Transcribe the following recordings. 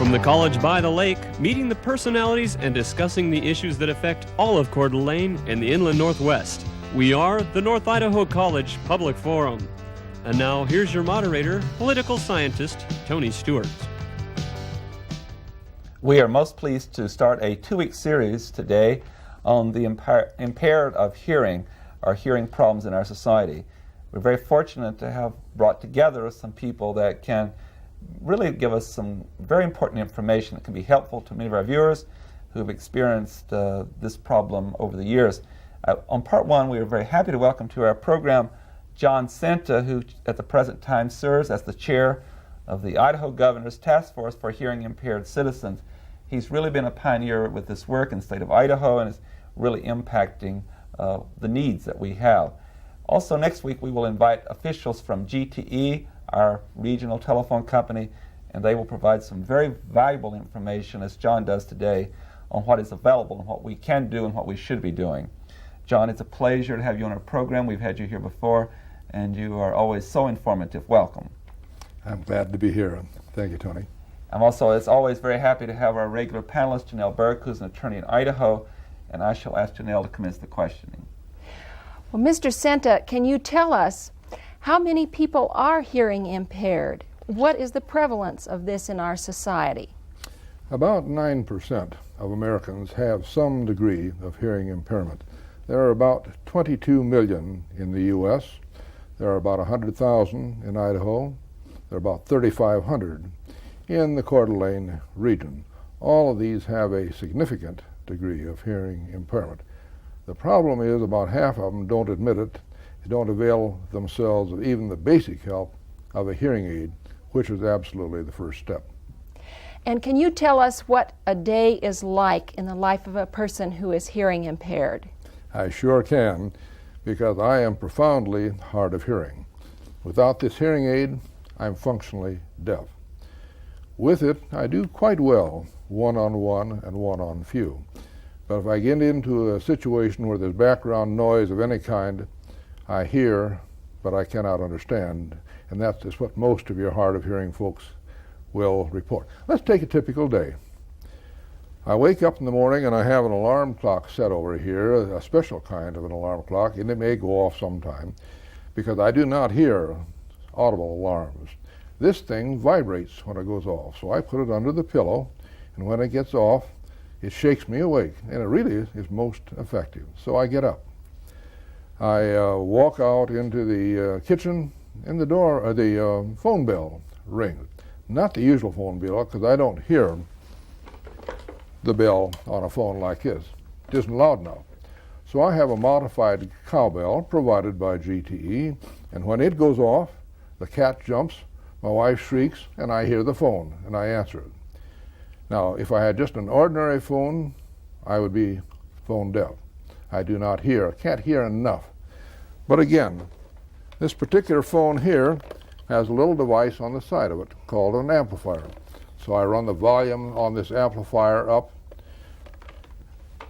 From the college by the lake, meeting the personalities and discussing the issues that affect all of Coeur d'Alene and the inland Northwest. We are the North Idaho College Public Forum. And now here's your moderator, political scientist Tony Stewart. We are most pleased to start a 2-week series today on the impaired of hearing, or hearing problems in our society. We're very fortunate to have brought together some people that can really give us some very important information that can be helpful to many of our viewers who have experienced this problem over the years. On part one, we are very happy to welcome to our program John Senta, who at the present time serves as the chair of the Idaho Governor's Task Force for Hearing Impaired Citizens. He's really been a pioneer with this work in the state of Idaho and is really impacting the needs that we have. Also next week we will invite officials from GTE, our regional telephone company, and they will provide some very valuable information, as John does today, on what is available and what we can do and what we should be doing. John, it's a pleasure to have you on our program. We've had you here before, and you are always so informative. Welcome. I'm glad to be here. Thank you, Tony. I'm also, as always, very happy to have our regular panelist, Janelle Burke, who's an attorney in Idaho, and I shall ask Janelle to commence the questioning. Well, Mr. Senta, can you tell us how many people are hearing impaired? What is the prevalence of this in our society? About 9% of Americans have some degree of hearing impairment. There are about 22 million in the U.S. There are about 100,000 in Idaho. There are about 3,500 in the Coeur d'Alene region. All of these have a significant degree of hearing impairment. The problem is about half of them don't admit it. They don't avail themselves of even the basic help of a hearing aid, which is absolutely the first step. And can you tell us what a day is like in the life of a person who is hearing impaired? I sure can, because I am profoundly hard of hearing. Without this hearing aid, I'm functionally deaf. With it, I do quite well, one-on-one and one-on-few. But if I get into a situation where there's background noise of any kind, I hear, but I cannot understand. And that's just what most of your hard of hearing folks will report. Let's take a typical day. I wake up in the morning and I have an alarm clock set over here, a special kind of an alarm clock, and it may go off sometime because I do not hear audible alarms. This thing vibrates when it goes off, so I put it under the pillow, and when it gets off, it shakes me awake, and it really is most effective. So I get up. I walk out into the kitchen, and the phone bell rings. Not the usual phone bell, because I don't hear the bell on a phone like this. It isn't loud enough. So I have a modified cowbell provided by GTE, and when it goes off, the cat jumps, my wife shrieks, and I hear the phone, and I answer it. Now, if I had just an ordinary phone, I would be phone deaf. I do not hear, can't hear enough. But again, this particular phone here has a little device on the side of it called an amplifier. So I run the volume on this amplifier up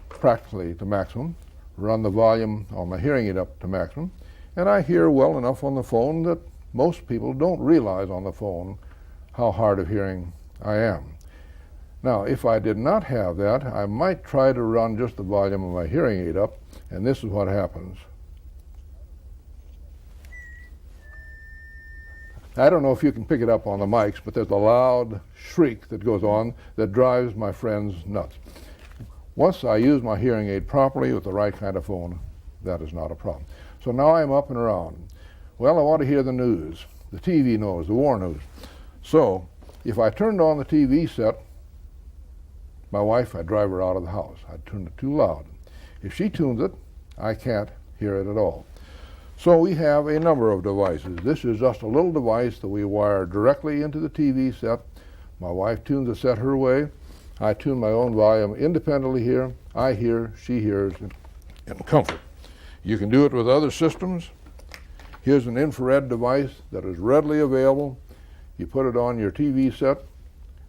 practically to maximum, run the volume on my hearing aid up to maximum, and I hear well enough on the phone that most people don't realize on the phone how hard of hearing I am. Now, if I did not have that, I might try to run just the volume of my hearing aid up, and this is what happens. I don't know if you can pick it up on the mics, but there's a loud shriek that goes on that drives my friends nuts. Once I use my hearing aid properly with the right kind of phone, that is not a problem. So now I'm up and around. Well, I want to hear the news, the TV news, the war news. So if I turned on the TV set, my wife, I'd drive her out of the house. I'd turn it too loud. If she tunes it, I can't hear it at all. So we have a number of devices. This is just a little device that we wire directly into the TV set. My wife tunes the set her way. I tune my own volume independently here. I hear, she hears in comfort. You can do it with other systems. Here's an infrared device that is readily available. You put it on your TV set,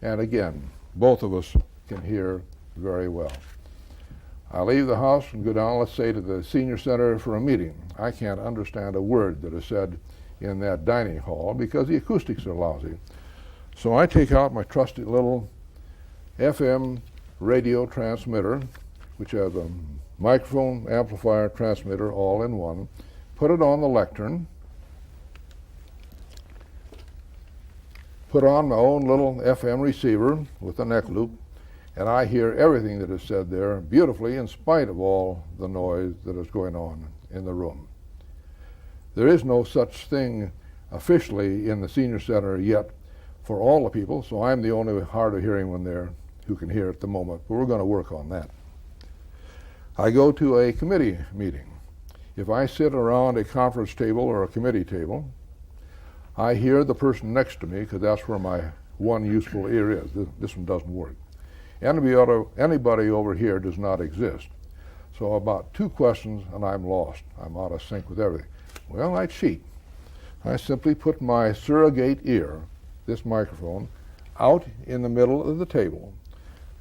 and again, both of us can hear very well. I leave the house and go down, let's say, to the senior center for a meeting. I can't understand a word that is said in that dining hall because the acoustics are lousy. So I take out my trusty little FM radio transmitter, which has a microphone, amplifier, transmitter all in one, put it on the lectern, put on my own little FM receiver with a neck loop, and I hear everything that is said there beautifully in spite of all the noise that is going on in the room. There is no such thing officially in the senior center yet for all the people, so I'm the only hard of hearing one there who can hear at the moment, but we're going to work on that. I go to a committee meeting. If I sit around a conference table or a committee table, I hear the person next to me, because that's where my one useful ear is. This one doesn't work. Anybody over here does not exist. So about 2 questions and I'm lost. I'm out of sync with everything. Well, I cheat. I simply put my surrogate ear, this microphone, out in the middle of the table.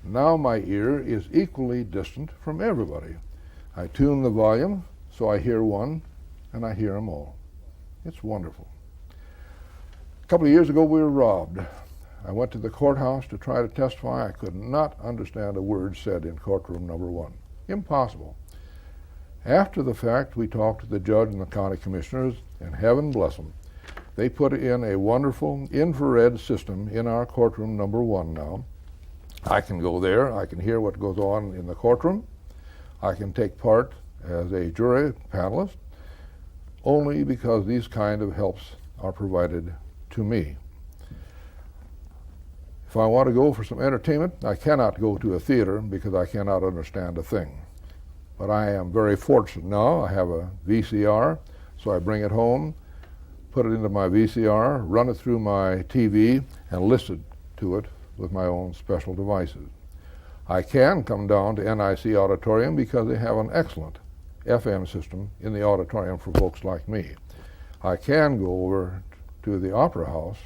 Now my ear is equally distant from everybody. I tune the volume so I hear one and I hear them all. It's wonderful. A couple of years ago we were robbed. I went to the courthouse to try to testify. I could not understand a word said in courtroom number 1. Impossible. After the fact, we talked to the judge and the county commissioners, and heaven bless them, they put in a wonderful infrared system in our courtroom number 1 now. I can go there, I can hear what goes on in the courtroom, I can take part as a jury panelist, only because these kind of helps are provided to me. If I want to go for some entertainment, I cannot go to a theater because I cannot understand a thing. But I am very fortunate now. I have a VCR, so I bring it home, put it into my VCR, run it through my TV, and listen to it with my own special devices. I can come down to NIC Auditorium because they have an excellent FM system in the auditorium for folks like me. I can go over to the Opera House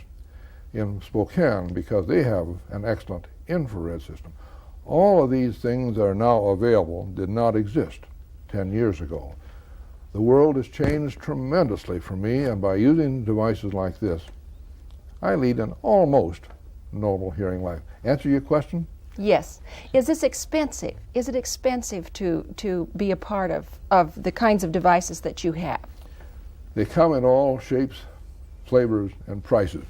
in Spokane because they have an excellent infrared system. All of these things are now available, did not exist 10 years ago. The world has changed tremendously for me, and by using devices like this, I lead an almost normal hearing life. Answer your question? Yes. Is this expensive? Is it expensive to be a part of the kinds of devices that you have? They come in all shapes, flavors, and prices.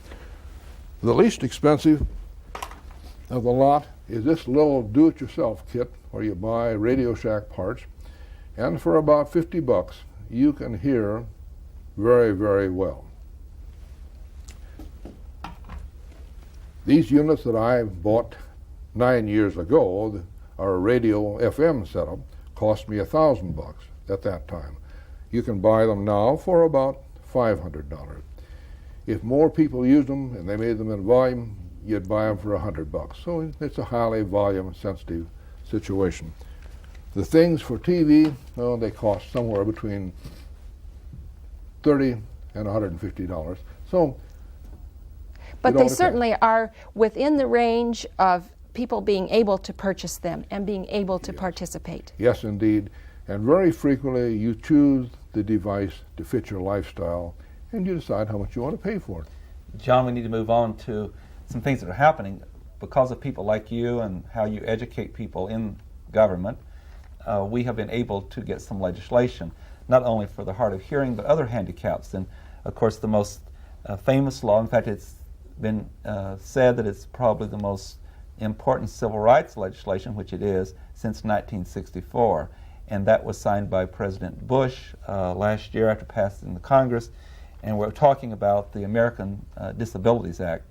The least expensive of the lot is this little do-it-yourself kit where you buy Radio Shack parts, and for about $50 you can hear very, very well. These units that I bought 9 years ago, our radio FM setup, cost me $1,000 at that time. You can buy them now for about $500. If more people used them and they made them in volume, you'd buy them for $100. So it's a highly volume sensitive situation. The things for TV, well, they cost somewhere between $30 and $150. So, but they certainly are within the range of people being able to purchase them and being able to participate. Yes, indeed. And very frequently you choose the device to fit your lifestyle and you decide how much you want to pay for it. John, we need to move on to some things that are happening because of people like you and how you educate people in government. We have been able to get some legislation, not only for the hard of hearing, but other handicaps. And of course, the most famous law, in fact, it's been said that it's probably the most important civil rights legislation, which it is, since 1964. And that was signed by President Bush last year after passing the Congress. And we're talking about the American Disabilities Act.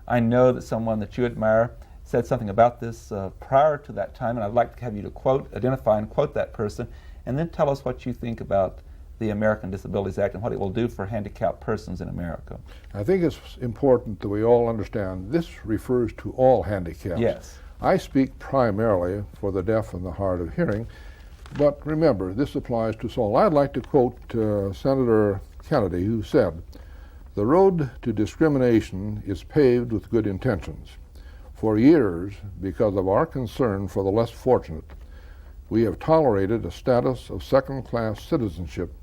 I know that someone that you admire said something about this prior to that time, and I'd like to have you to identify and quote that person, and then tell us what you think about the American Disabilities Act and what it will do for handicapped persons in America. I think it's important that we all understand this refers to all handicaps. Yes. I speak primarily for the deaf and the hard of hearing, but remember, this applies to all. I'd like to quote Senator Kennedy, who said, "The road to discrimination is paved with good intentions. For years, because of our concern for the less fortunate, we have tolerated a status of second-class citizenship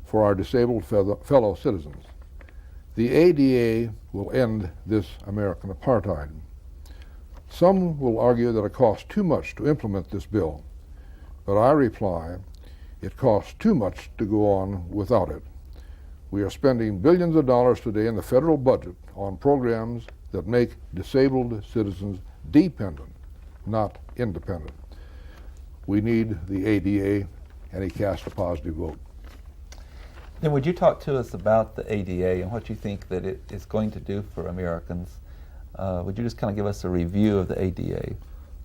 for our disabled fellow citizens. The ADA will end this American apartheid." Some will argue that it costs too much to implement this bill, but I reply, it costs too much to go on without it. We are spending billions of dollars today in the federal budget on programs that make disabled citizens dependent, not independent. We need the ADA, and he cast a positive vote. Then would you talk to us about the ADA and what you think that it is going to do for Americans? Would you just kind of give us a review of the ADA?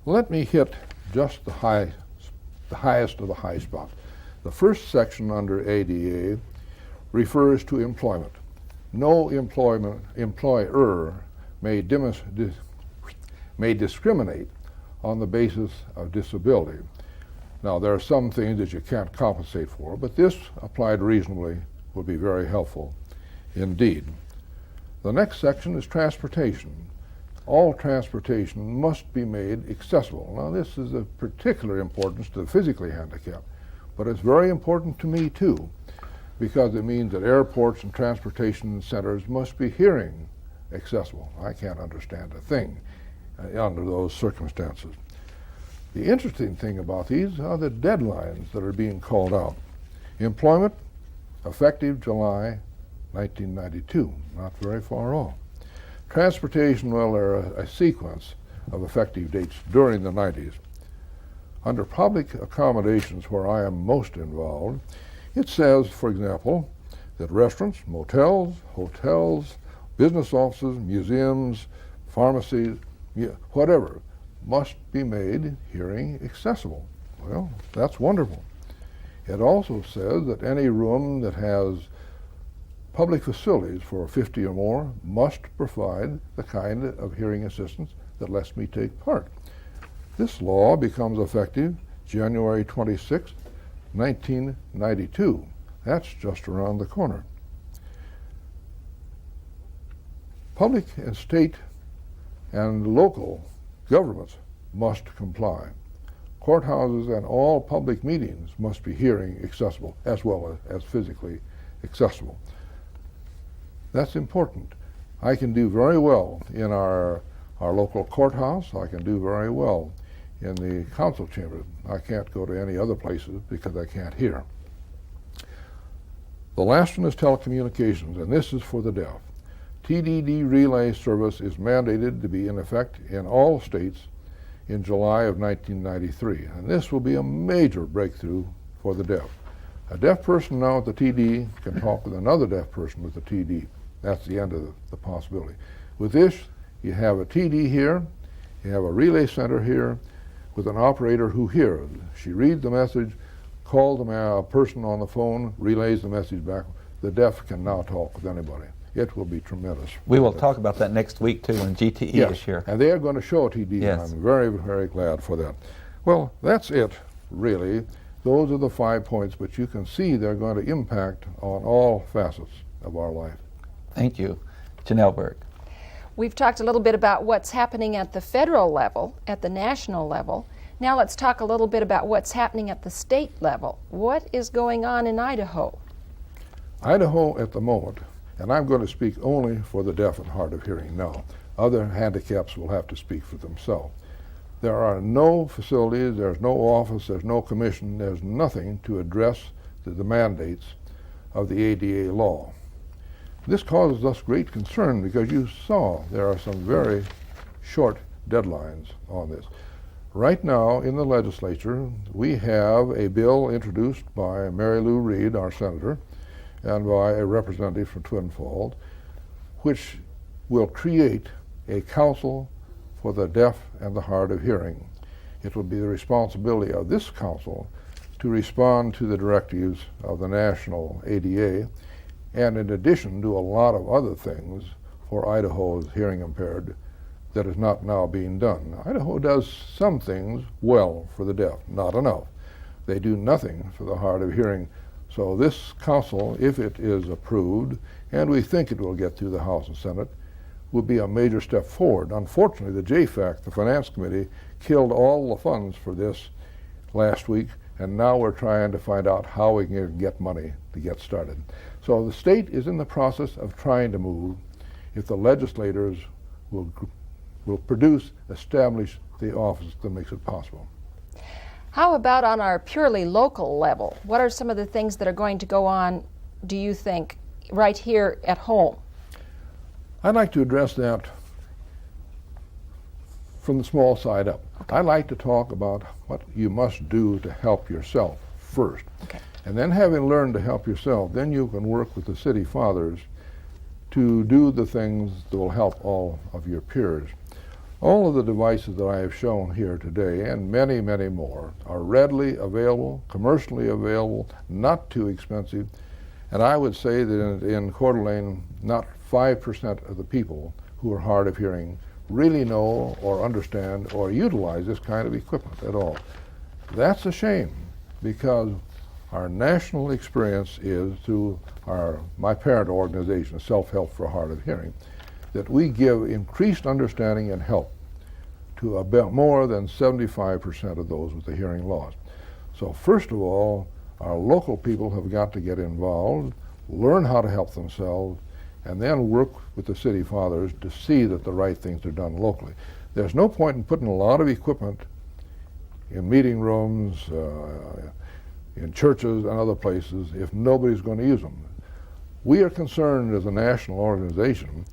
Let me hit just the highest of the high spots. The first section under ADA refers to employment. No employer may discriminate on the basis of disability. Now, there are some things that you can't compensate for, but this, applied reasonably, would be very helpful indeed. The next section is transportation. All transportation must be made accessible. Now, this is of particular importance to the physically handicapped, but it's very important to me too, because it means that airports and transportation centers must be hearing accessible. I can't understand a thing under those circumstances. The interesting thing about these are the deadlines that are being called out. Employment, effective July 1992, not very far off. Transportation, well, there are a sequence of effective dates during the 90s. Under public accommodations, where I am most involved, it says, for example, that restaurants, motels, hotels, business offices, museums, pharmacies, whatever, must be made hearing accessible. Well, that's wonderful. It also says that any room that has public facilities for 50 or more must provide the kind of hearing assistance that lets me take part. This law becomes effective January 26, 1992. That's just around the corner. Public and state and local governments must comply. Courthouses and all public meetings must be hearing accessible as well as physically accessible. That's important. I can do very well in our local courthouse. I can do very well in the council chamber. I can't go to any other places because I can't hear. The last one is telecommunications, and this is for the deaf. TDD relay service is mandated to be in effect in all states in July of 1993, and this will be a major breakthrough for the deaf. A deaf person now at the TD can talk with another deaf person with the TD. That's the end of the possibility. With this, you have a TD here, you have a relay center here with an operator who hears. She reads the message, calls the person on the phone, relays the message back. The deaf can now talk with anybody. It will be tremendous. We will talk about that next week too when GTE is here. And they are going to show a TD, yes. And I'm very, very glad for that. Well, that's it, really. Those are the 5 points, but you can see they're going to impact on all facets of our life. Thank you. Janelle Berg. We've talked a little bit about what's happening at the federal level, at the national level. Now let's talk a little bit about what's happening at the state level. What is going on in Idaho? Idaho at the moment, and I'm going to speak only for the deaf and hard of hearing now. Other handicaps will have to speak for themselves. There are no facilities, there's no office, there's no commission, there's nothing to address the mandates of the ADA law. This causes us great concern because you saw there are some very short deadlines on this. Right now in the legislature, we have a bill introduced by Mary Lou Reed, our senator, and by a representative from Twin Falls, which will create a council for the deaf and the hard of hearing. It will be the responsibility of this council to respond to the directives of the national ADA, and in addition do a lot of other things for Idaho's hearing impaired that is not now being done. Idaho does some things well for the deaf, not enough. They do nothing for the hard of hearing. So this council, if it is approved, and we think it will get through the House and Senate, will be a major step forward. Unfortunately, the JFAC, the Finance Committee, killed all the funds for this last week, and now we're trying to find out how we can get money to get started. So the state is in the process of trying to move. If the legislators will will establish the office that makes it possible. How about on our purely local level? What are some of the things that are going to go on, do you think, right here at home? I'd like to address that from the small side up. Okay. I'd like to talk about what you must do to help yourself first. Okay. And then, having learned to help yourself, then you can work with the city fathers to do the things that will help all of your peers. All of the devices that I have shown here today, and many, many more, are readily available, commercially available, not too expensive, and I would say that in Coeur d'Alene, not 5% of the people who are hard of hearing really know or understand or utilize this kind of equipment at all. That's a shame, because our national experience is through my parent organization, Self-Help for Hard of Hearing, that we give increased understanding and help to about more than 75% of those with a hearing loss. So first of all, our local people have got to get involved, learn how to help themselves, and then work with the city fathers to see that the right things are done locally. There's no point in putting a lot of equipment in meeting rooms, in churches and other places if nobody's going to use them. We are concerned as a national organization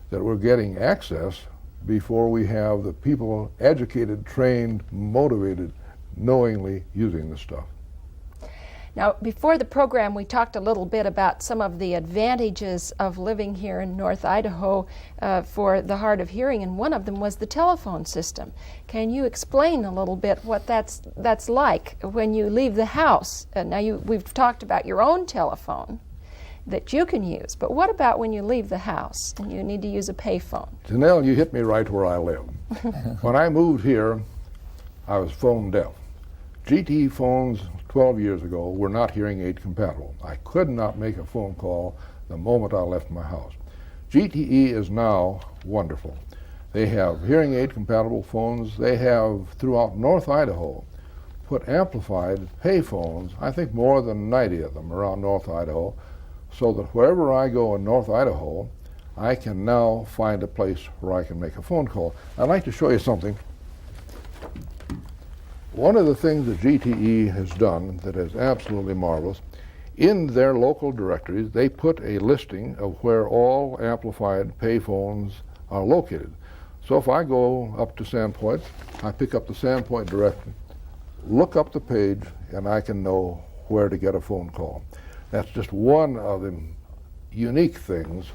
that we're getting access before we have the people educated, trained, motivated, knowingly using the stuff. Now, before the program, we talked a little bit about some of the advantages of living here in North Idaho for the hard of hearing, and one of them was the telephone system. Can you explain a little bit what that's like when you leave the house? Now, we've talked about your own telephone that you can use, but what about when you leave the house and you need to use a payphone? Janelle, you hit me right where I live. When I moved here, I was phone deaf. GTE phones 12 years ago were not hearing aid compatible. I could not make a phone call the moment I left my house. GTE is now wonderful. They have hearing aid compatible phones. They have, throughout North Idaho, put amplified pay phones, I think more than 90 of them around North Idaho, so that wherever I go in North Idaho, I can now find a place where I can make a phone call. I'd like to show you something. One of the things that GTE has done that is absolutely marvelous, in their local directories, they put a listing of where all amplified payphones are located. So if I go up to Sandpoint, I pick up the Sandpoint directory, look up the page, and I can know where to get a phone call. That's just one of the unique things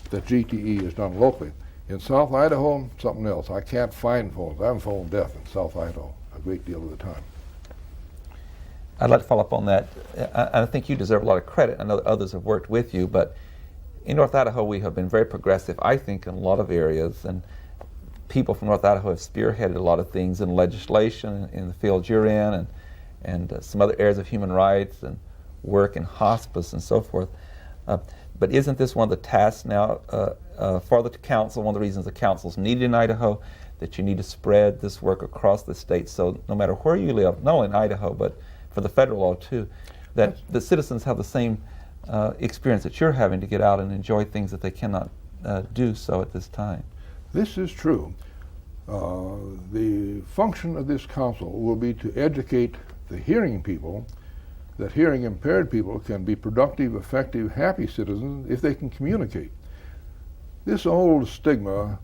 that GTE has done locally. In South Idaho, something else. I can't find phones. I'm phone deaf in South Idaho a great deal of the time. I'd like to follow up on that. I think you deserve a lot of credit. I know that others have worked with you, but in North Idaho we have been very progressive, I think, in a lot of areas, and people from North Idaho have spearheaded a lot of things in legislation, in the field you're in, and some other areas of human rights and work in hospice and so forth. But isn't this one of the tasks now for the council, one of the reasons the council's needed in Idaho, that you need to spread this work across the state, so no matter where you live, not only in Idaho, but for the federal law too, that the citizens have the same experience that you're having to get out and enjoy things that they cannot do so at this time? This is true. The function of this council will be to educate the hearing people that hearing impaired people can be productive, effective, happy citizens if they can communicate. This old stigma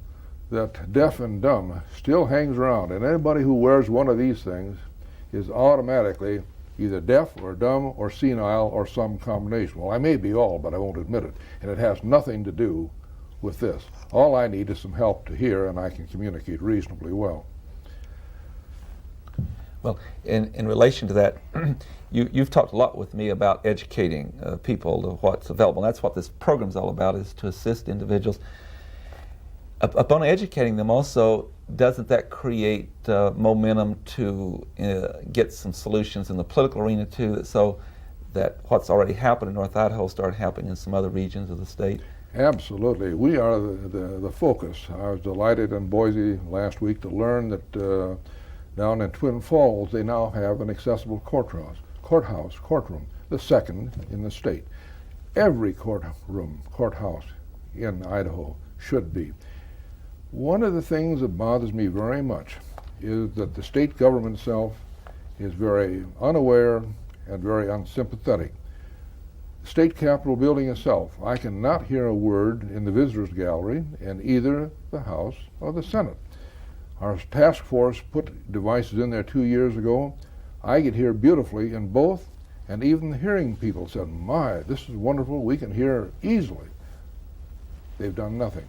that deaf and dumb still hangs around, and anybody who wears one of these things is automatically either deaf or dumb or senile or some combination. Well, I may be all, but I won't admit it, and it has nothing to do with this. All I need is some help to hear, and I can communicate reasonably well. Well, in relation to that, you've talked a lot with me about educating people to what's available. And that's what this program's all about, is to assist individuals. Upon educating them also, doesn't that create momentum to get some solutions in the political arena too, so that what's already happened in North Idaho start happening in some other regions of the state? Absolutely. We are the focus. I was delighted in Boise last week to learn that down in Twin Falls they now have an accessible courtroom, the second in the state. Every courthouse in Idaho should be. One of the things that bothers me very much is that the state government itself is very unaware and very unsympathetic. The state capitol building itself, I cannot hear a word in the visitors gallery in either the House or the Senate. Our task force put devices in there 2 years ago. I could hear beautifully in both, and even the hearing people said, "My, this is wonderful, we can hear easily." They've done nothing.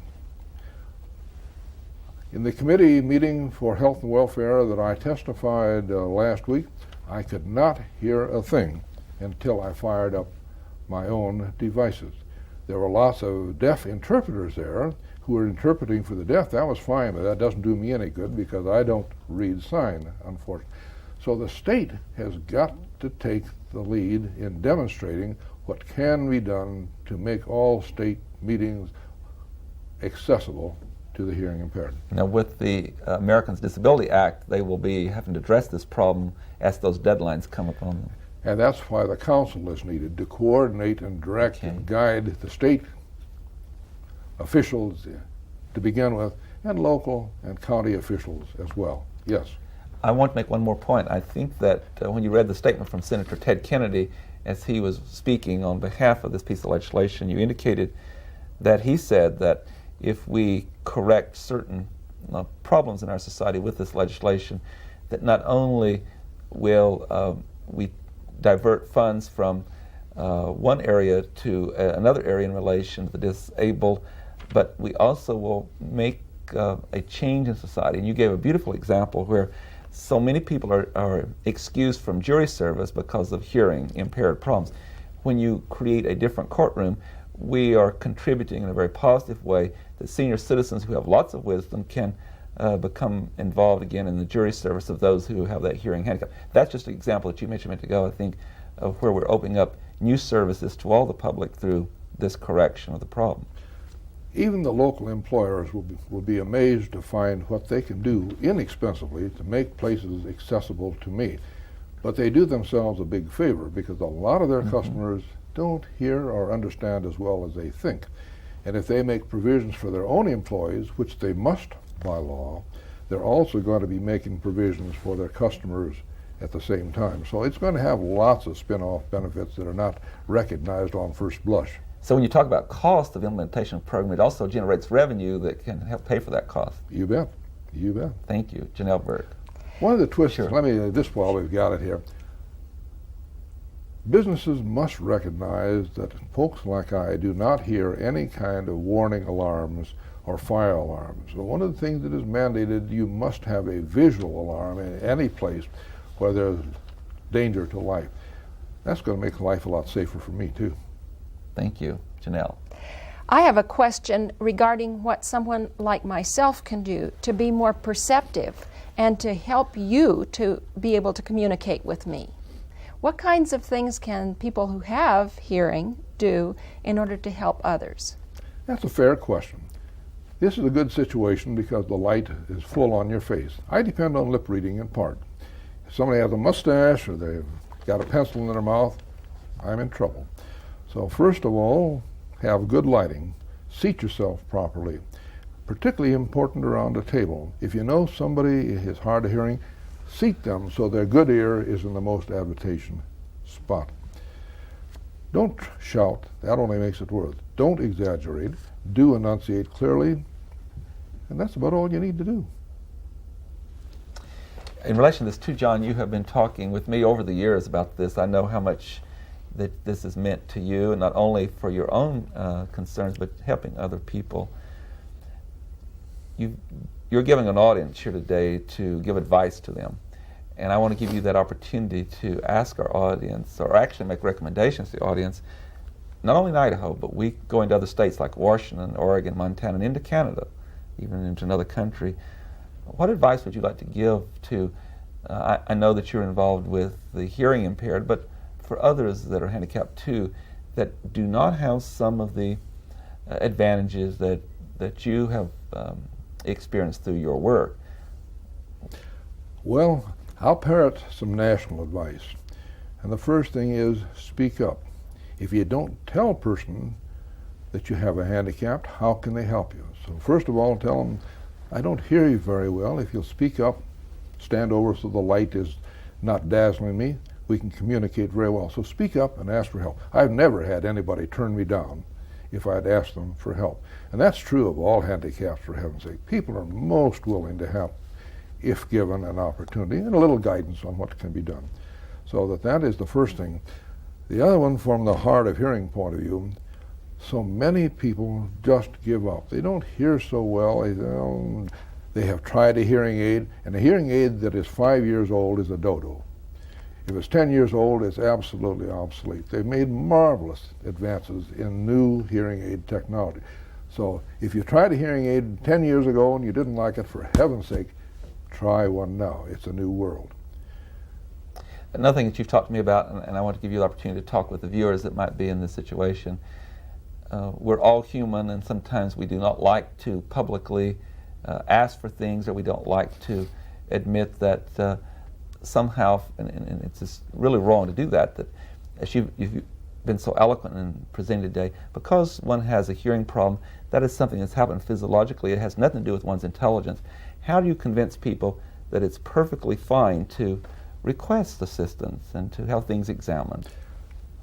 In the committee meeting for health and welfare that I testified last week, I could not hear a thing until I fired up my own devices. There were lots of deaf interpreters there who were interpreting for the deaf. That was fine, but that doesn't do me any good because I don't read sign, unfortunately. So the state has got to take the lead in demonstrating what can be done to make all state meetings accessible to the hearing impaired. Now, with the Americans with Disabilities Act, they will be having to address this problem as those deadlines come upon them. And that's why the council is needed to coordinate and direct and guide the state officials to begin with, and local and county officials as well. Yes. I want to make one more point. I think that when you read the statement from Senator Ted Kennedy as he was speaking on behalf of this piece of legislation, you indicated that he said that if we correct certain problems in our society with this legislation, that not only will we divert funds from one area to another area in relation to the disabled, but we also will make a change in society. And you gave a beautiful example where so many people are excused from jury service because of hearing impaired problems. When you create a different courtroom, we are contributing in a very positive way that senior citizens who have lots of wisdom can become involved again in the jury service of those who have that hearing handicap. That's just an example that you mentioned a minute ago, I think, of where we're opening up new services to all the public through this correction of the problem. Even the local employers will be amazed to find what they can do inexpensively to make places accessible to me. But they do themselves a big favor because a lot of their customers don't hear or understand as well as they think. And if they make provisions for their own employees, which they must by law, they're also going to be making provisions for their customers at the same time. So it's going to have lots of spin-off benefits that are not recognized on first blush. So when you talk about cost of implementation of the program, it also generates revenue that can help pay for that cost. You bet. You bet. Thank you. Janelle Burke. One of the twists, Sure. let me, this while we've got it here, businesses must recognize that folks like I do not hear any kind of warning alarms or fire alarms. So one of the things that is mandated, you must have a visual alarm in any place where there's danger to life. That's going to make life a lot safer for me too. Thank you. Janelle. I have a question regarding what someone like myself can do to be more perceptive and to help you to be able to communicate with me. What kinds of things can people who have hearing do in order to help others? That's a fair question. This is a good situation because the light is full on your face. I depend on lip reading in part. If somebody has a mustache or they've got a pencil in their mouth, I'm in trouble. So first of all, have good lighting. Seat yourself properly. Particularly important around a table. If you know somebody is hard of hearing, seat them so their good ear is in the most advantageous spot. Don't shout, that only makes it worse. Don't exaggerate, do enunciate clearly, and that's about all you need to do. In relation to this too, John, you have been talking with me over the years about this. I know how much that this has meant to you, and not only for your own concerns, but helping other people. You're giving an audience here today to give advice to them. And I want to give you that opportunity to ask our audience, or actually make recommendations to the audience, not only in Idaho, but we go into other states like Washington, Oregon, Montana, and into Canada, even into another country. What advice would you like to give to, I know that you're involved with the hearing impaired, but for others that are handicapped too, that do not have some of the advantages that you have experienced through your work? Well, I'll parrot some national advice. And the first thing is speak up. If you don't tell a person that you have a handicap, how can they help you? So first of all, tell them I don't hear you very well. If you'll speak up, stand over so the light is not dazzling me, we can communicate very well. So speak up and ask for help. I've never had anybody turn me down if I'd asked them for help. And that's true of all handicaps, for heaven's sake. People are most willing to help if given an opportunity and a little guidance on what can be done. So that is the first thing. The other one, from the hard of hearing point of view, so many people just give up. They don't hear so well. They have tried a hearing aid, and a hearing aid that is 5 years old is a dodo. If it's 10 years old, it's absolutely obsolete. They've made marvelous advances in new hearing aid technology. So if you tried a hearing aid 10 years ago and you didn't like it, for heaven's sake, try one now. It's a new world. Another thing that you've talked to me about, and I want to give you the opportunity to talk with the viewers that might be in this situation, we're all human, and sometimes we do not like to publicly ask for things, or we don't like to admit that somehow, and it's just really wrong to do that, that as you've been so eloquent in presenting today, because one has a hearing problem, that is something that's happened physiologically. It has nothing to do with one's intelligence. How do you convince people that it's perfectly fine to request assistance and to have things examined?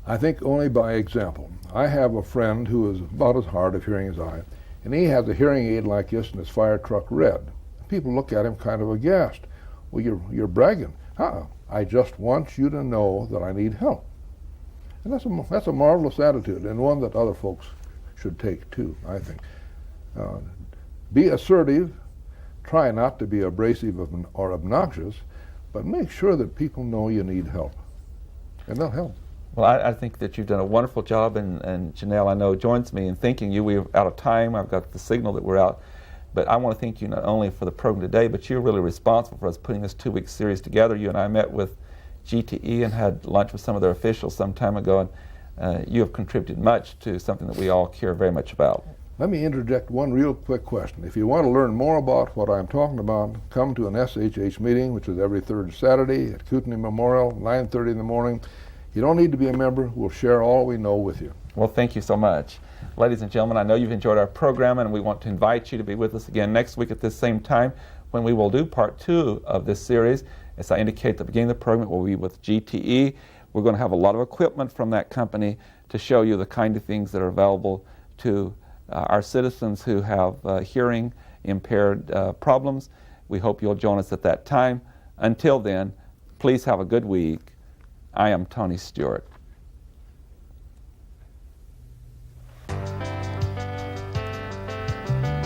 I think only by example. I have a friend who is about as hard of hearing as I, and he has a hearing aid like this and his fire truck red. People look at him kind of aghast. Well, you're bragging. I just want you to know that I need help. And that's a marvelous attitude, and one that other folks should take too, I think. Be assertive. Try not to be abrasive or obnoxious, but make sure that people know you need help, and they'll help. Well, I think that you've done a wonderful job, and Janelle, I know, joins me in thanking you. We're out of time. I've got the signal that we're out. But I want to thank you not only for the program today, but you're really responsible for us putting this 2-week series together. You and I met with GTE and had lunch with some of their officials some time ago, and you have contributed much to something that we all care very much about. Let me interject one real quick question. If you want to learn more about what I'm talking about, come to an SHH meeting, which is every third Saturday at Kootenai Memorial, 9:30 in the morning. You don't need to be a member. We'll share all we know with you. Well, thank you so much. Ladies and gentlemen, I know you've enjoyed our program, and we want to invite you to be with us again next week at this same time, when we will do part 2 of this series. As I indicated at the beginning of the program, it will be with GTE. We're going to have a lot of equipment from that company to show you the kind of things that are available to our citizens who have hearing impaired problems. We hope you'll join us at that time. Until then, please have a good week. I am Tony Stewart.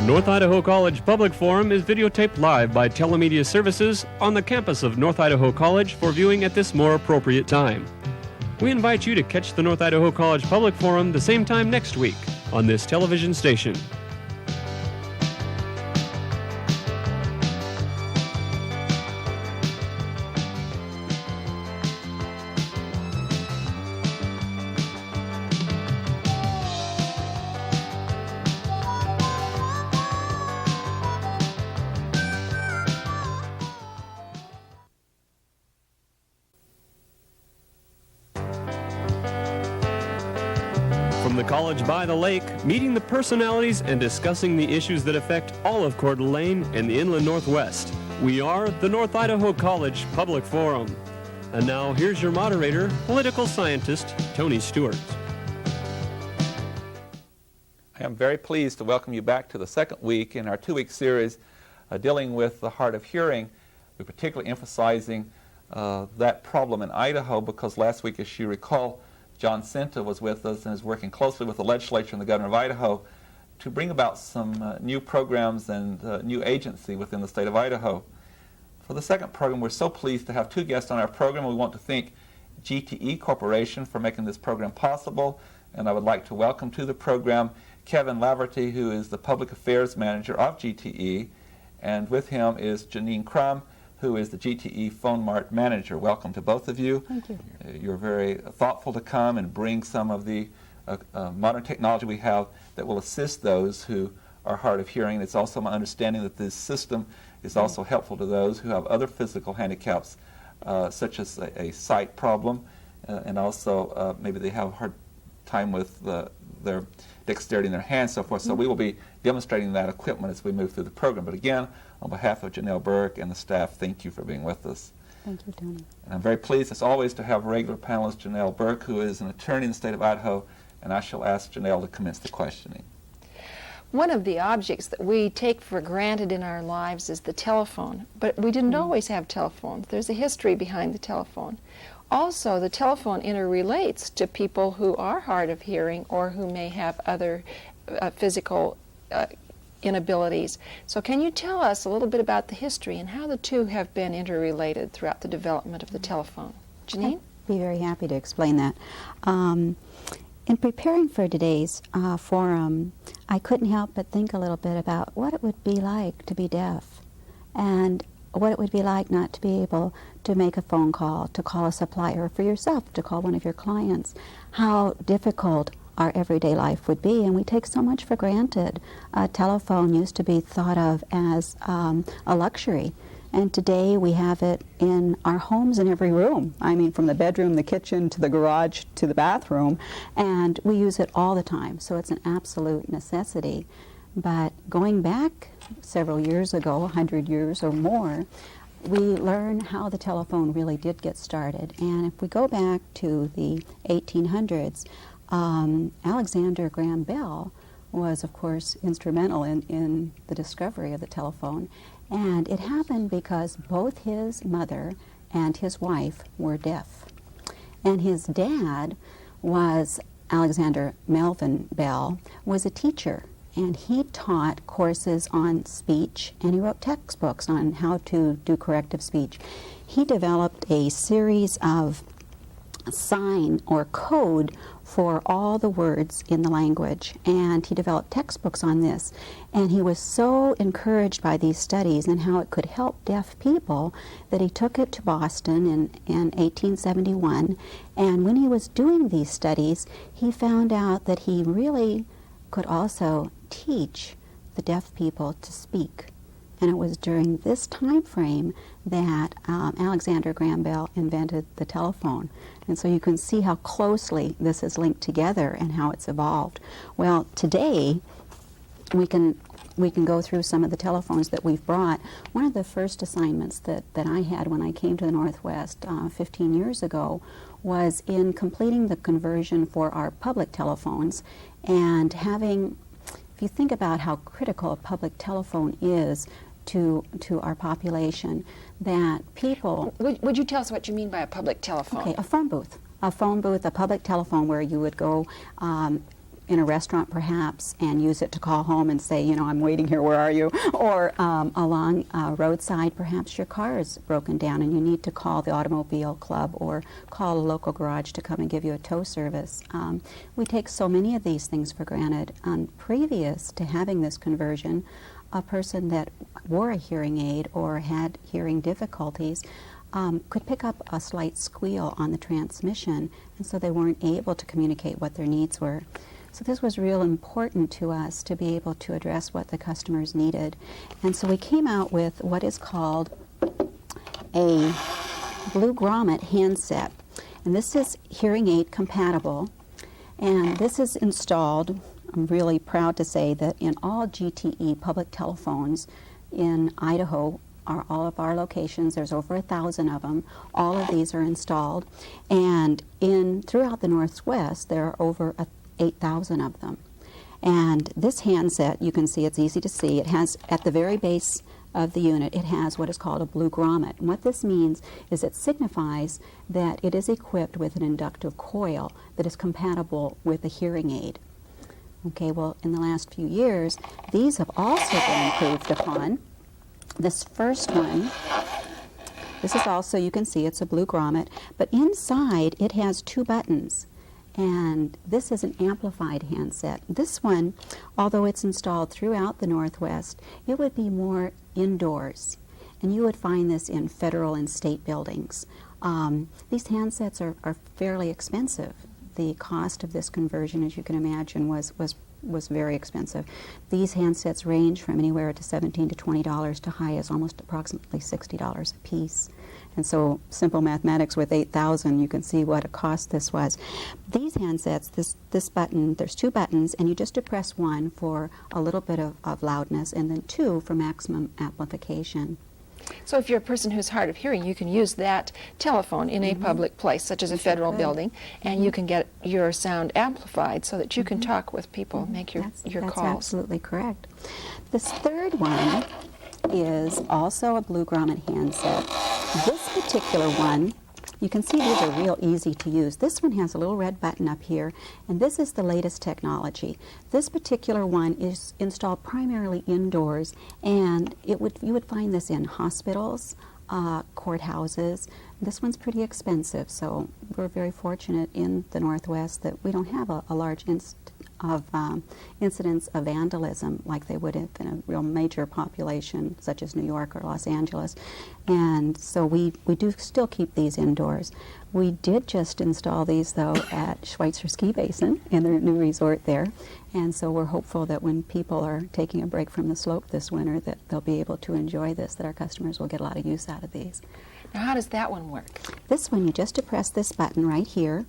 North Idaho College Public Forum is videotaped live by Telemedia Services on the campus of North Idaho College for viewing at this more appropriate time. We invite you to catch the North Idaho College Public Forum the same time next week on this television station. From the College by the Lake, meeting the personalities and discussing the issues that affect all of Coeur d'Alene and the Inland Northwest. We are the North Idaho College Public Forum. And now here's your moderator, political scientist Tony Stewart. I am very pleased to welcome you back to the second week in our 2-week series dealing with the hard of hearing. We're particularly emphasizing that problem in Idaho because last week, as you recall, John Senta was with us and is working closely with the legislature and the governor of Idaho to bring about some new programs and new agency within the state of Idaho. For the second program, we're so pleased to have 2 guests on our program. We want to thank GTE Corporation for making this program possible, and I would like to welcome to the program Kevin Laverty, who is the Public Affairs Manager of GTE, and with him is Janine Crum, who is the GTE Phone Mart Manager. Welcome to both of you. Thank you. You're very thoughtful to come and bring some of the modern technology we have that will assist those who are hard of hearing. It's also my understanding that this system is also helpful to those who have other physical handicaps, such as a sight problem, and also maybe they have a hard time with their dexterity in their hands, so forth. So we will be demonstrating that equipment as we move through the program. But again, on behalf of Janelle Burke and the staff, thank you for being with us. Thank you, Tony. And I'm very pleased, as always, to have regular panelist Janelle Burke, who is an attorney in the state of Idaho, and I shall ask Janelle to commence the questioning. One of the objects that we take for granted in our lives is the telephone, but we didn't always have telephones. There's a history behind the telephone. Also, the telephone interrelates to people who are hard of hearing or who may have other physical inabilities. So can you tell us a little bit about the history and how the two have been interrelated throughout the development of the telephone? Janine? I'd be very happy to explain that. In preparing for today's forum, I couldn't help but think a little bit about what it would be like to be deaf and what it would be like not to be able to make a phone call, to call a supplier, or for yourself to call one of your clients, how difficult our everyday life would be, and we take so much for granted. A telephone used to be thought of as a luxury. And today we have it in our homes in every room. I mean, from the bedroom, the kitchen, to the garage, to the bathroom. And we use it all the time. So it's an absolute necessity. But going back several years ago, 100 years or more, we learn how the telephone really did get started. And if we go back to the 1800s, Alexander Graham Bell was, of course, instrumental in the discovery of the telephone. And it happened because both his mother and his wife were deaf. And his dad was, Alexander Melvin Bell, was a teacher. And he taught courses on speech, and he wrote textbooks on how to do corrective speech. He developed a series of sign or code for all the words in the language, and he developed textbooks on this. And he was so encouraged by these studies and how it could help deaf people that he took it to Boston in 1871. And when he was doing these studies, he found out that he really could also teach the deaf people to speak. And it was during this time frame that Alexander Graham Bell invented the telephone. And so you can see how closely this is linked together and how it's evolved. Well, today we can go through some of the telephones that we've brought. One of the first assignments that I had when I came to the Northwest 15 years ago was in completing the conversion for our public telephones and having, if you think about how critical a public telephone is to our population, that people... Would you tell us what you mean by a public telephone? Okay, a phone booth, a public telephone where you would go in a restaurant perhaps and use it to call home and say, you know, I'm waiting here, where are you? Or along roadside, perhaps your car is broken down and you need to call the automobile club or call a local garage to come and give you a tow service. We take so many of these things for granted. Previous to having this conversion, a person that wore a hearing aid or had hearing difficulties could pick up a slight squeal on the transmission, and so they weren't able to communicate what their needs were. So this was real important to us to be able to address what the customers needed. And so we came out with what is called a blue grommet handset. And this is hearing aid compatible. And this is installed, I'm really proud to say that in all GTE public telephones in Idaho, are all of our locations, there's over 1,000 of them, all of these are installed. And throughout the Northwest, there are over 8,000 of them. And this handset, you can see, it's easy to see, it has at the very base of the unit, it has what is called a blue grommet. And what this means is it signifies that it is equipped with an inductive coil that is compatible with a hearing aid. Okay, well, in the last few years, these have also been improved upon. This first one, this is also, you can see, it's a blue grommet, but inside it has 2 buttons. And this is an amplified handset. This one, although it's installed throughout the Northwest, it would be more indoors. And you would find this in federal and state buildings. These handsets are fairly expensive. The cost of this conversion, as you can imagine, was was very expensive. These handsets range from anywhere to $17 to $20 to high as almost approximately $60 a piece. And so simple mathematics with 8,000, you can see what a cost this was. These handsets, this button, there's two buttons, and you just depress one for a little bit of loudness, and then two for maximum amplification. So if you're a person who's hard of hearing, you can use that telephone in a public place, such as a federal building, and you can get your sound amplified so that you can talk with people, make your That's calls. absolutely correct. This third one is also a Blue Grommet handset. This particular one, you can see these are real easy to use. This one has a little red button up here, and this is the latest technology. This particular one is installed primarily indoors, and you would find this in hospitals, courthouses. This one's pretty expensive, so we're very fortunate in the Northwest that we don't have a large incidents of vandalism like they would have in a real major population such as New York or Los Angeles. And so we do still keep these indoors. We did just install these, though, at Schweitzer Ski Basin in their new resort there. And so we're hopeful that when people are taking a break from the slope this winter that they'll be able to enjoy this, that our customers will get a lot of use out of these. Now, how does that one work? This one, you just depress this button right here,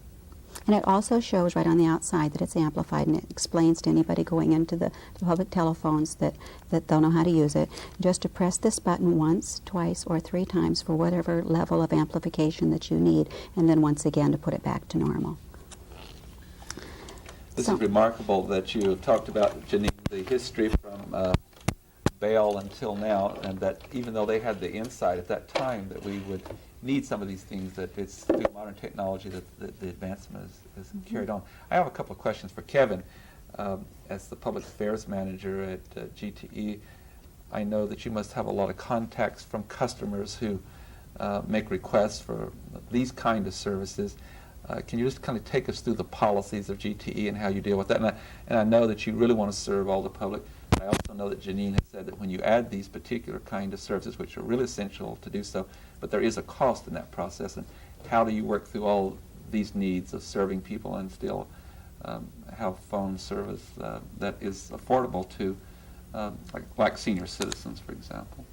and it also shows right on the outside that it's amplified, and it explains to anybody going into the public telephones that they'll know how to use it. Just to press this button once, twice, or 3 times for whatever level of amplification that you need, and then once again to put it back to normal. This is remarkable that you have talked about, Janine, the history from Bell until now, and that even though they had the insight at that time that we would need some of these things, that it's through modern technology that the advancement is carried on. I have a couple of questions for Kevin. As the public affairs manager at GTE, I know that you must have a lot of contacts from customers who make requests for these kind of services. Can you just kind of take us through the policies of GTE and how you deal with that? And I know that you really want to serve all the public. I also know that Janine has said that when you add these particular kind of services, which are really essential to do so, but there is a cost in that process. And how do you work through all these needs of serving people and still have phone service that is affordable to like senior citizens, for example?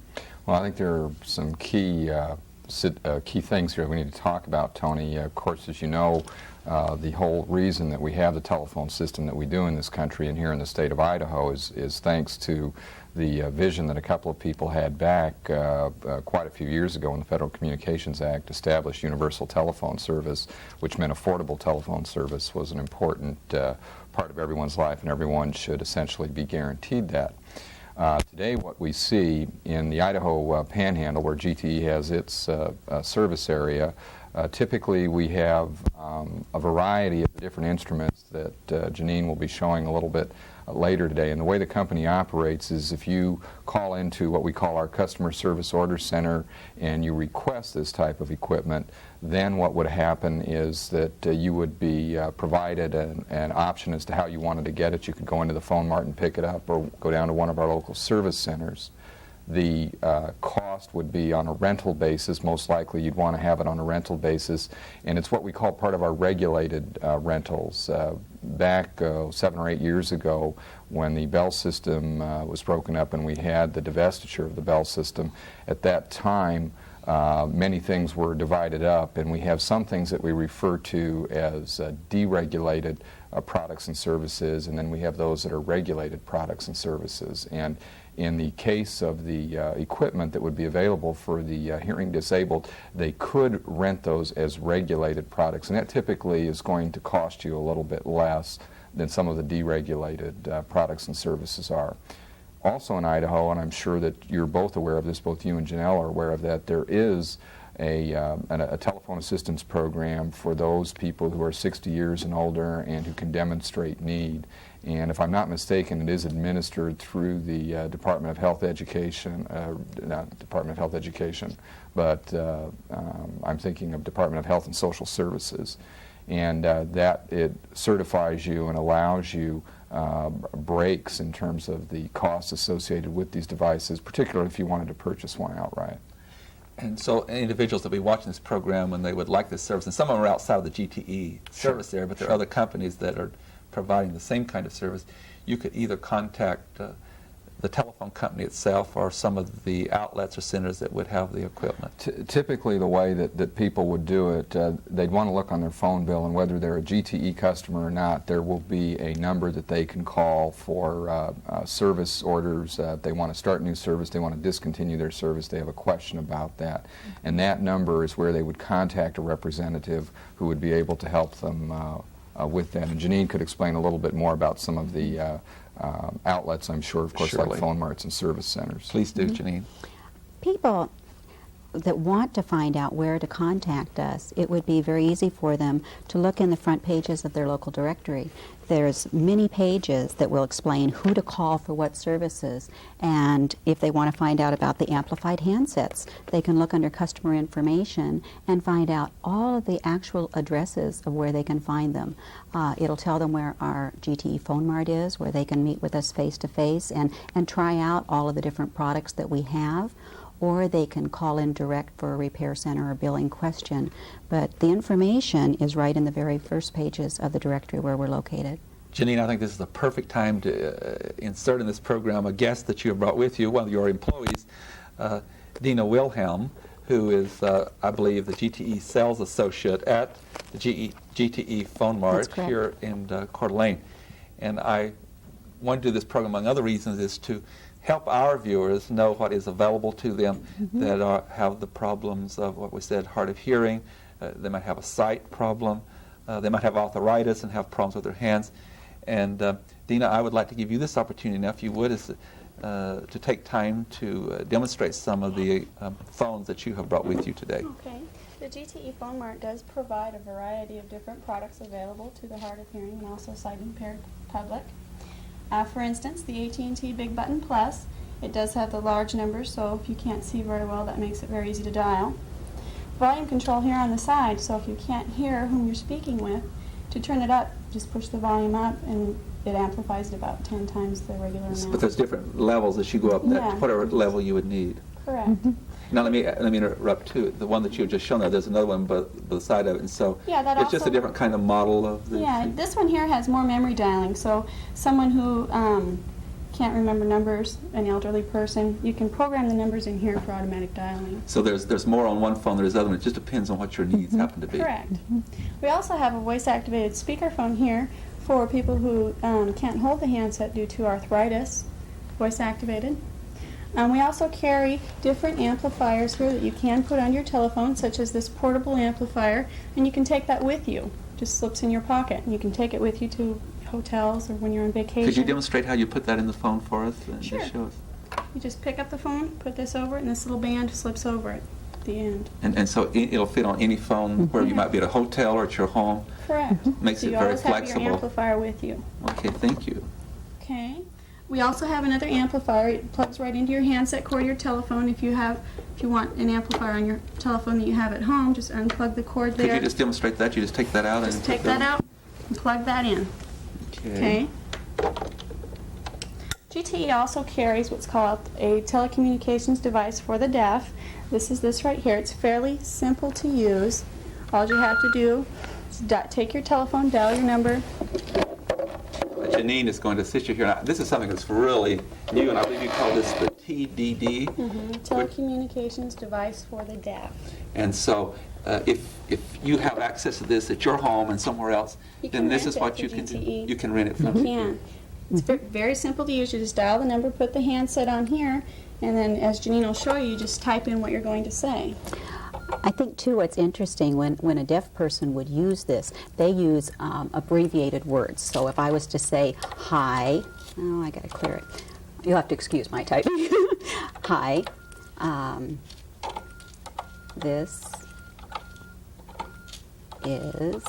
Well, I think there are some key things here we need to talk about, Tony. Of course, as you know, the whole reason that we have the telephone system that we do in this country and here in the state of Idaho is thanks to the vision that a couple of people had back quite a few years ago when the Federal Communications Act established universal telephone service, which meant affordable telephone service was an important part of everyone's life, and everyone should essentially be guaranteed that. Today what we see in the Idaho Panhandle, where GTE has its service area, typically we have a variety of different instruments that Janine will be showing a little bit later today. And the way the company operates is if you call into what we call our customer service order center and you request this type of equipment, then what would happen is that you would be provided an option as to how you wanted to get it. You could go into the phone mart and pick it up, or go down to one of our local service centers. The cost would be on a rental basis. Most likely you'd want to have it on a rental basis, and it's what we call part of our regulated rentals. Back 7 or 8 years ago, when the Bell system was broken up and we had the divestiture of the Bell system, at that time many things were divided up, and we have some things that we refer to as deregulated products and services, and then we have those that are regulated products and services. And in the case of the equipment that would be available for the hearing disabled, they could rent those as regulated products, and that typically is going to cost you a little bit less than some of the deregulated products and services are. Also in Idaho, and I'm sure that you're both aware of this, both you and Janelle are aware of that, there is a telephone assistance program for those people who are 60 years and older and who can demonstrate need. And if I'm not mistaken, it is administered through the Department of Health Education, not Department of Health Education, but I'm thinking of Department of Health and Social Services. And that it certifies you and allows you breaks in terms of the costs associated with these devices, particularly if you wanted to purchase one outright. And so individuals that will be watching this program and they would like this service, and some of them are outside of the GTE service area, but there are other companies that are providing the same kind of service. you could either contact the telephone company itself or some of the outlets or centers that would have the equipment. Typically the way that people would do it, they'd want to look on their phone bill, and whether they're a GTE customer or not, there will be a number that they can call for service orders. If they want to start new service, they want to discontinue their service, they have a question about that. And that number is where they would contact a representative who would be able to help them with that. And Janine could explain a little bit more about some of the outlets, I'm sure, of course, Surely. like phone marts and service centers. Please do, Janine. People that want to find out where to contact us, it would be very easy for them to look in the front pages of their local directory. There's many pages that will explain who to call for what services, and if they want to find out about the amplified handsets, they can look under customer information and find out all of the actual addresses of where they can find them. It'll tell them where our GTE Phone Mart is, where they can meet with us face-to-face and try out all of the different products that we have, or they can call in direct for a repair center or billing question. But the information is right in the very first pages of the directory where we're located. Janine, I think this is the perfect time to insert in this program a guest that you have brought with you, one of your employees, Dina Wilhelm, who is, I believe, the GTE sales associate at the GTE Phone Mart here in Coeur d'Alene. And I want to do this program, among other reasons, is to help our viewers know what is available to them that have the problems of what we said, hard of hearing. They might have a sight problem. They might have arthritis and have problems with their hands. And Dina, I would like to give you this opportunity now, if you would, is to take time to demonstrate some of the phones that you have brought with you today. Okay. The GTE Phone Mart does provide a variety of different products available to the hard of hearing and also sight impaired public. For instance, the AT&T Big Button Plus, it does have the large numbers, so if you can't see very well, that makes it very easy to dial. Volume control here on the side, so if you can't hear whom you're speaking with, to turn it up, just push the volume up and it amplifies it about 10 times the regular amount. But there's different levels as you go up, Yeah. whatever level you would need. Correct. Now let me interrupt too. The one that you just shown there, there's another one but the side of it, and so Yeah, that it's just a also- different kind of model of the Yeah, thing. this one here has more memory dialing, so someone who can't remember numbers, an elderly person, you can program the numbers in here for automatic dialing. So there's more on one phone than there's other one. It just depends on what your needs happen to be. Correct. We also have a voice-activated speakerphone here for people who can't hold the handset due to arthritis, voice-activated. We also carry different amplifiers here that you can put on your telephone, such as this portable amplifier, and you can take that with you. Just slips in your pocket. You can take it with you to hotels or when you're on vacation. Could you demonstrate how you put that in the phone for us? And Sure. just show us. You just pick up the phone, put this over it, and this little band slips over it at the end. And so it'll fit on any phone where you might be at a hotel or at your home. Correct. Makes So it you very always have flexible. your amplifier with you. Okay, thank you. Okay. We also have another amplifier. It plugs right into your handset cord, your telephone. If you want an amplifier on your telephone that you have at home, just unplug the cord Could there. you just demonstrate that? You just take that out Just and take put that out and plug that in. Okay. GTE also carries what's called a telecommunications device for the deaf. This is this right here. It's fairly simple to use. All you have to do is take your telephone, dial your number. Janine is going to assist you here. Now, this is something that's really new, and I believe you call this the TDD. Telecommunications device for the deaf. And so if you have access to this at your home and somewhere else, You then can this rent is it what to you can do. GTE. You can rent it You from can. It's very simple to use. You just dial the number, put the handset on here, and then as Janine will show you, just type in what you're going to say. I think, too, what's interesting, when a deaf person would use this, they use abbreviated words. So if I was to say, hi, oh, I got to clear it. You'll have to excuse my typing. Hi, this is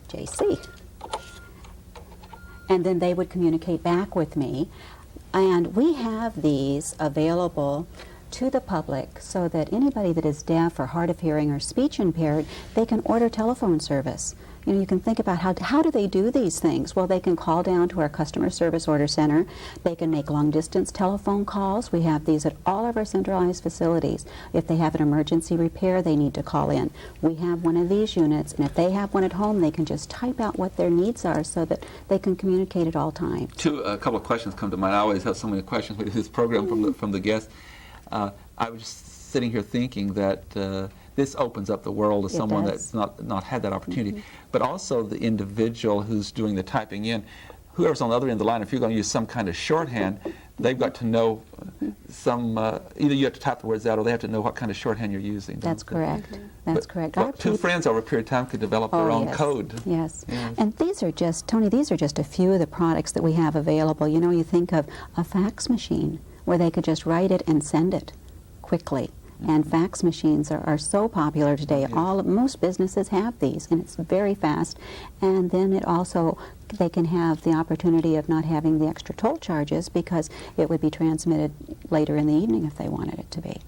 JC. And then they would communicate back with me. And we have these available to the public so that anybody that is deaf or hard of hearing or speech impaired, they can order telephone service. You know, you can think about how do they do these things? Well, they can call down to our customer service order center. They can make long-distance telephone calls. We have these at all of our centralized facilities. If they have an emergency repair, they need to call in. We have one of these units, and if they have one at home, they can just type out what their needs are so that they can communicate at all times. A couple of questions come to mind. I always have so many questions with this program from the guests. I was just sitting here thinking that this opens up the world to someone that's not had that opportunity, but also the individual who's doing the typing in. Whoever's on the other end of the line, if you're going to use some kind of shorthand, they've got to know some, either you have to type the words out or they have to know what kind of shorthand you're using. That's correct. That's correct. Well, two friends over a period of time could develop their own code. Yes. And these are just, Tony, these are just a few of the products that we have available. You know, you think of a fax machine where they could just write it and send it quickly. And fax machines are so popular today. Most businesses have these, and it's very fast. And then it also, they can have the opportunity of not having the extra toll charges because it would be transmitted later in the evening if they wanted it to be.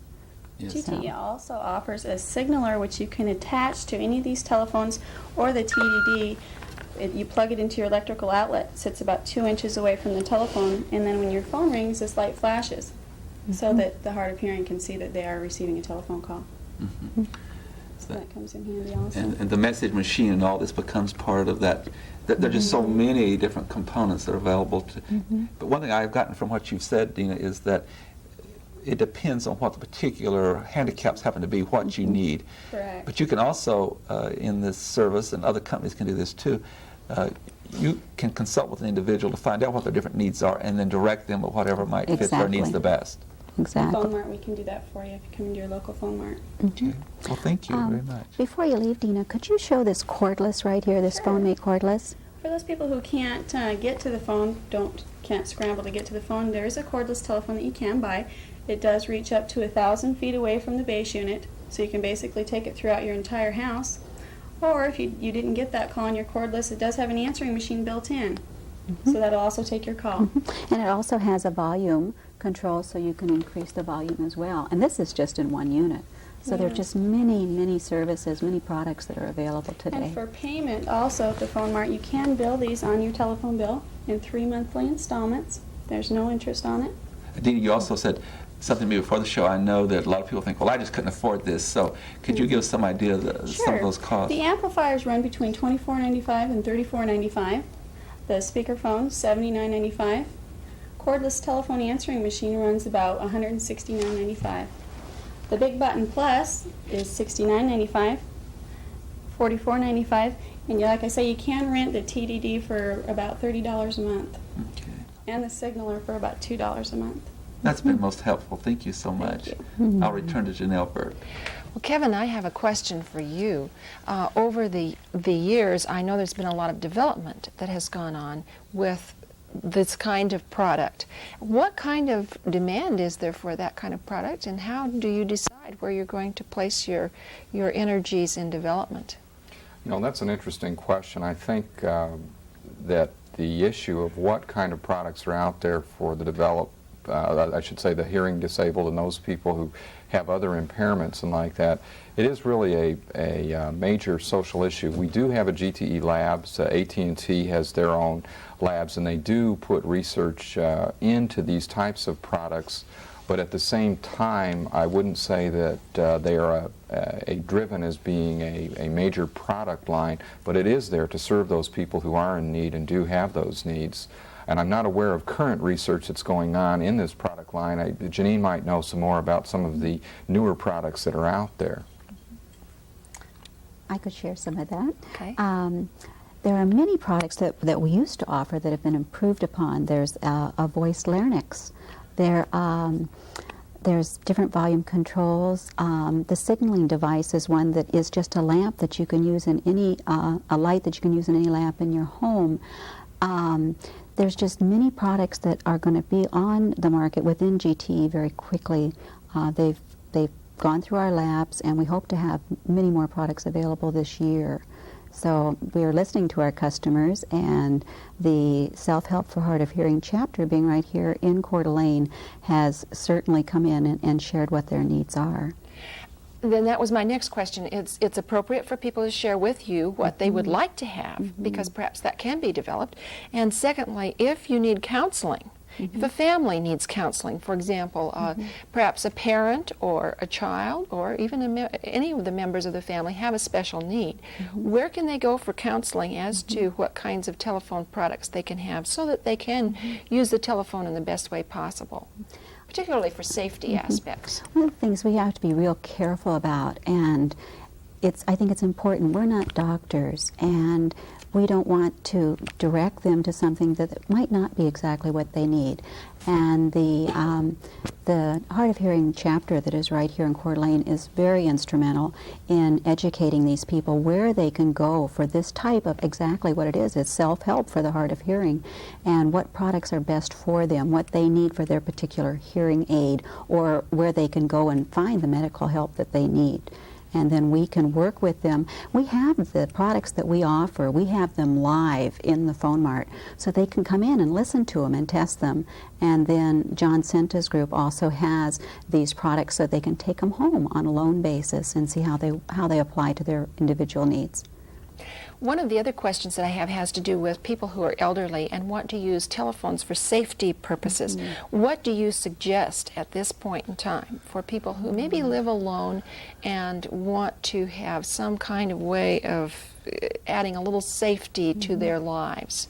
GTE also offers a signaler which you can attach to any of these telephones or the TDD. You plug it into your electrical outlet. It sits about 2 inches away from the telephone, and then when your phone rings, this light flashes. So that the hard of hearing can see that they are receiving a telephone call. So that comes in handy also. And the message machine and all this becomes part of that. There are just so many different components that are available to. But one thing I've gotten from what you've said, Dina, is that it depends on what the particular handicaps happen to be, what you need. Correct. But you can also, in this service, and other companies can do this too, you can consult with an individual to find out what their different needs are and then direct them with whatever might fit their needs the best. Exactly. Phone Mart, we can do that for you if you come into your local Phone Mart. Okay. Well, thank you very much. Before you leave, Dina, could you show this cordless right here, this phone mate cordless? For those people who can't get to the phone, can't scramble to get to the phone, there is a cordless telephone that you can buy. It does reach up to 1,000 feet away from the base unit, so you can basically take it throughout your entire house. Or if you didn't get that call on your cordless, it does have an answering machine built in. So that'll also take your call. And it also has a volume control, so you can increase the volume as well. And this is just in one unit. So there are just many, many services, many products that are available today. And for payment also at the Phone Mart, you can bill these on your telephone bill in 3 monthly installments. There's no interest on it. Dina, you also said something to me before the show. I know that a lot of people think, well, I just couldn't afford this. So could you give us some idea of some of those costs? The amplifiers run between $24.95 and $34.95. The speakerphone, $79.95. Cordless telephone answering machine runs about $169.95. The Big Button Plus is $69.95, $44.95, and like I say, you can rent the TDD for about $30 a month. Okay. And the signaler for about $2 a month. That's been most helpful. Thank you so much. I'll return to Janelle Burke. Well, Kevin, I have a question for you. Over the years, I know there's been a lot of development that has gone on with this kind of product. What kind of demand is there for that kind of product, and how do you decide where you're going to place your energies in development? You know, that's an interesting question. I think that the issue of what kind of products are out there for the I should say the hearing disabled and those people who have other impairments and like that, it is really a major social issue. We do have a GTE labs. AT&T has their own labs, and they do put research into these types of products, but at the same time, I wouldn't say that they are driven as being a major product line, but it is there to serve those people who are in need and do have those needs. And I'm not aware of current research that's going on in this product line. Janine might know some more about some of the newer products that are out there. I could share some of that. Okay. There are many products that we used to offer that have been improved upon. There's a voice larynx. There's different volume controls. The signaling device is one that is just a lamp that you can use in any, a light that you can use in any lamp in your home. There's just many products that are going to be on the market within GTE very quickly. They've gone through our labs, and we hope to have many more products available this year. So we're listening to our customers, and the Self-Help for Hard of Hearing chapter, being right here in Coeur d'Alene, has certainly come in and shared what their needs are. Then that was my next question. It's appropriate for people to share with you what they would like to have, because perhaps that can be developed. And secondly, if you need counseling, if a family needs counseling, for example, perhaps a parent or a child or even any of the members of the family have a special need, where can they go for counseling as to what kinds of telephone products they can have so that they can use the telephone in the best way possible, particularly for safety aspects? One of the things we have to be real careful about, and I think it's important, we're not doctors, and we don't want to direct them to something that might not be exactly what they need. And the Hard of Hearing chapter that is right here in Coeur d'Alene is very instrumental in educating these people where they can go for this type of exactly what it is. It's self-help for the hard of hearing, and what products are best for them, what they need for their particular hearing aid, or where they can go and find the medical help that they need. And then we can work with them. We have the products that we offer, we have them live in the Phone Mart, so they can come in and listen to them and test them. And then John Senta's group also has these products so they can take them home on a loan basis and see how they apply to their individual needs. One of the other questions that I have has to do with people who are elderly and want to use telephones for safety purposes. What do you suggest at this point in time for people who maybe live alone and want to have some kind of way of adding a little safety to their lives?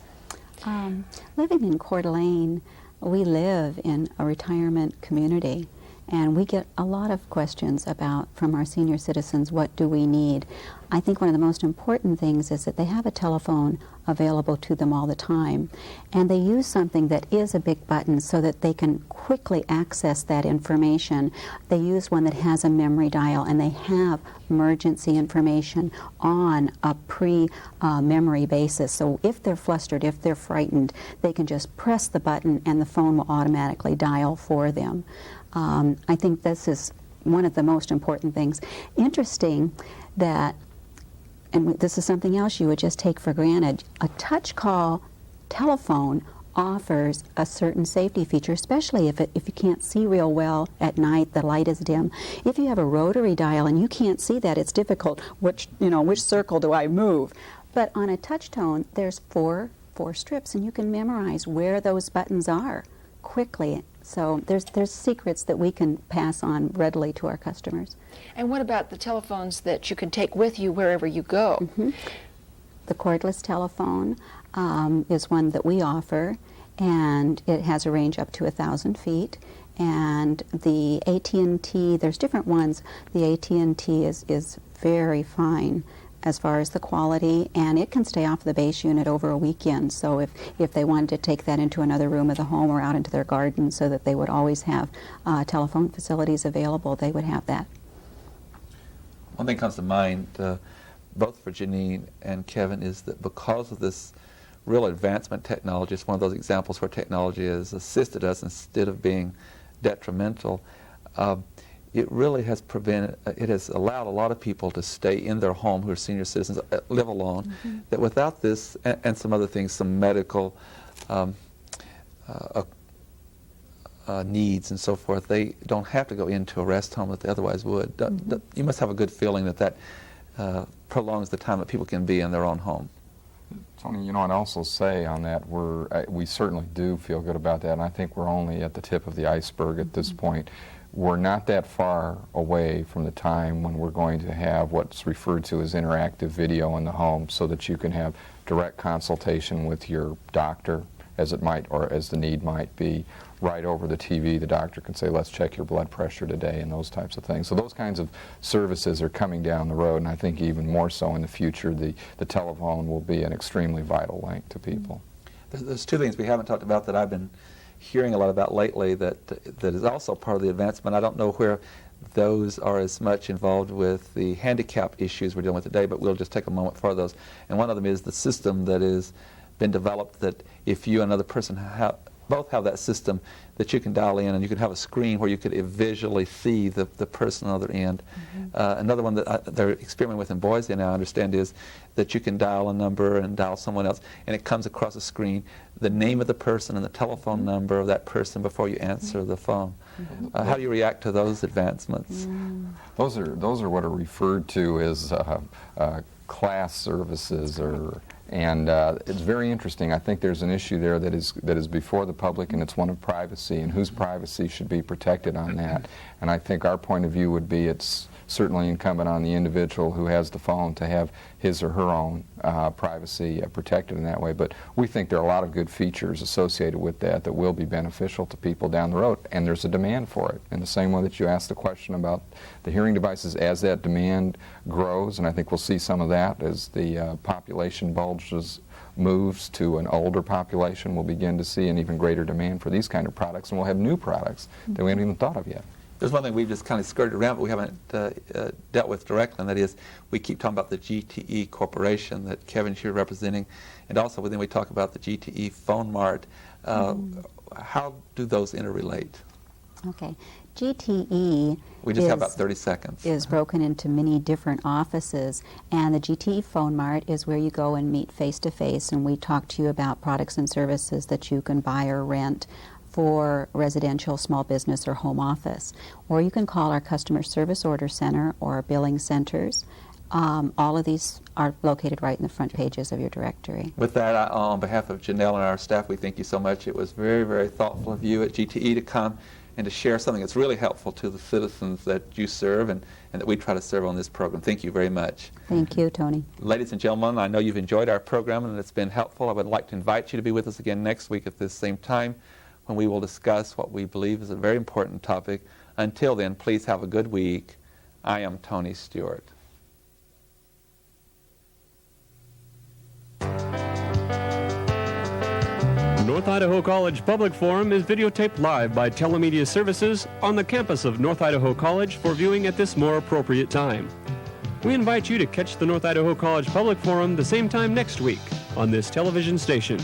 Living in Coeur d'Alene, we live in a retirement community, and we get a lot of questions from our senior citizens, what do we need? I think one of the most important things is that they have a telephone available to them all the time, and they use something that is a big button so that they can quickly access that information. They use one that has a memory dial, and they have emergency information on a pre-memory basis. So if they're flustered, if they're frightened, they can just press the button and the phone will automatically dial for them. I think this is one of the most important things. Interesting that, and this is something else you would just take for granted, a touch call telephone offers a certain safety feature, especially if you can't see real well at night, the light is dim. If you have a rotary dial and you can't see that, it's difficult. Which circle do I move? But on a touch tone, there's four strips, and you can memorize where those buttons are quickly. So there's secrets that we can pass on readily to our customers. And what about the telephones that you can take with you wherever you go? The cordless telephone is one that we offer, and it has a range up to 1,000 feet. And the AT&T, there's different ones. The AT&T is very fine as far as the quality, and it can stay off the base unit over a weekend. So if they wanted to take that into another room of the home or out into their garden so that they would always have telephone facilities available, they would have that. One thing comes to mind, both for Janine and Kevin, is that because of this real advancement technology, it's one of those examples where technology has assisted us instead of being detrimental. It really has it has allowed a lot of people to stay in their home who are senior citizens, live alone, that without this and some other things, some medical needs and so forth, they don't have to go into a rest home that they otherwise would. You must have a good feeling that prolongs the time that people can be in their own home. Tony, I'd also say on that, we certainly do feel good about that, and I think we're only at the tip of the iceberg at this point. We're not that far away from the time when we're going to have what's referred to as interactive video in the home, so that you can have direct consultation with your doctor, as it might, or as the need might be. Right over the TV, the doctor can say, let's check your blood pressure today, and those types of things. So those kinds of services are coming down the road, and I think even more so in the future, the telephone will be an extremely vital link to people. There's two things we haven't talked about that I've been hearing a lot about lately that is also part of the advancement. I don't know where those are as much involved with the handicap issues we're dealing with today, but we'll just take a moment for those. And one of them is the system that has been developed that if you and another person both have that system that you can dial in, and you can have a screen where you could visually see the person on the other end. Another one that they're experimenting with in Boise now, I understand, is that you can dial a number and dial someone else, and it comes across the screen, the name of the person and the telephone number of that person before you answer the phone. How do you react to those advancements? Those are what are referred to as class services, and it's very interesting. I think there's an issue there that is before the public, and it's one of privacy, and whose privacy should be protected on that. And I think our point of view would be it's certainly incumbent on the individual who has the phone to have his or her own privacy protected in that way. But we think there are a lot of good features associated with that that will be beneficial to people down the road, and there's a demand for it. In the same way that you asked the question about the hearing devices, as that demand grows, and I think we'll see some of that as the population bulges moves to an older population, we'll begin to see an even greater demand for these kind of products, and we'll have new products that we haven't even thought of yet. There's one thing we've just kind of skirted around, but we haven't dealt with directly, and that is we keep talking about the GTE Corporation that Kevin's here representing, and also then we talk about the GTE Phone Mart. How do those interrelate? Okay. GTE We just have about 30 seconds. Is broken into many different offices, and the GTE Phone Mart is where you go and meet face-to-face, and we talk to you about products and services that you can buy or rent for residential, small business, or home office. Or you can call our customer service order center or our billing centers. All of these are located right in the front pages of your directory. With that, on behalf of Janelle and our staff, we thank you so much. It was very, very thoughtful of you at GTE to come and to share something that's really helpful to the citizens that you serve and that we try to serve on this program. Thank you very much. Thank you, Tony. Ladies and gentlemen, I know you've enjoyed our program and it's been helpful. I would like to invite you to be with us again next week at this same time, when we will discuss what we believe is a very important topic. Until then, please have a good week. I am Tony Stewart. North Idaho College Public Forum is videotaped live by Telemedia Services on the campus of North Idaho College for viewing at this more appropriate time. We invite you to catch the North Idaho College Public Forum the same time next week on this television station.